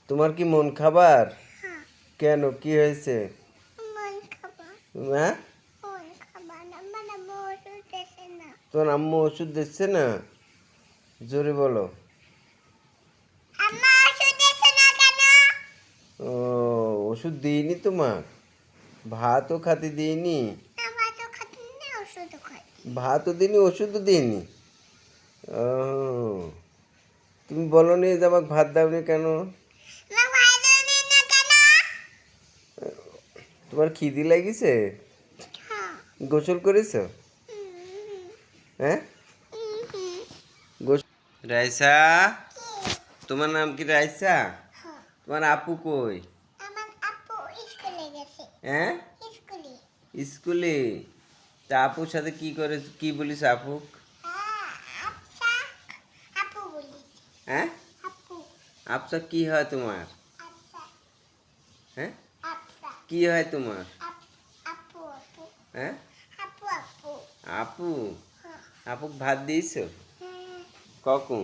তোমার কি মন খাবার? হ্যাঁ, কেন, কি হয়েছে? মন খাবার। হ্যাঁ, মন খাবার না, আমার আম্মু ওষুধ দিছে না। তোমার আম্মু ওষুধ দিচ্ছে না? জোরে বলো। আম্মা ওষুধ দিছে না কেন? ও, ওষুধ দিইনি তোমার? ভাতও খাতে দিইনি? আমার তো খাতে না, ওষুধও খাই। ভাতও দিইনি, ওষুধও দিইনি? ও, তুমি বলো নি যে আমাকে ভাত দাওনি কেন? মা ভাই দিলি না কেন? তোমার খিদি লাগিছে? হ্যাঁ। গোসল করেছো? হুম, হ্যাঁ, হুম, হুম। রাইসা, তোমার নাম কি রাইসা? হ্যাঁ। তোমার আপু কই? আমার আপু স্কুলে গেছে। হ্যাঁ, স্কুলে। স্কুলে? তা আপুর সাথে কি করে, কি বলিস আপু? আচ্ছা, আপু বলি। হ্যাঁ, আপু। আপসা কি হয় তোমার? আচ্ছা, হ্যাঁ, আচ্ছা। কি হয় তোমার? আপু, আপু। হ্যাঁ, আপু, আপু। আপু? হ্যাঁ। আপুক ভাত দিয়েছো হ্যাঁ। কখন?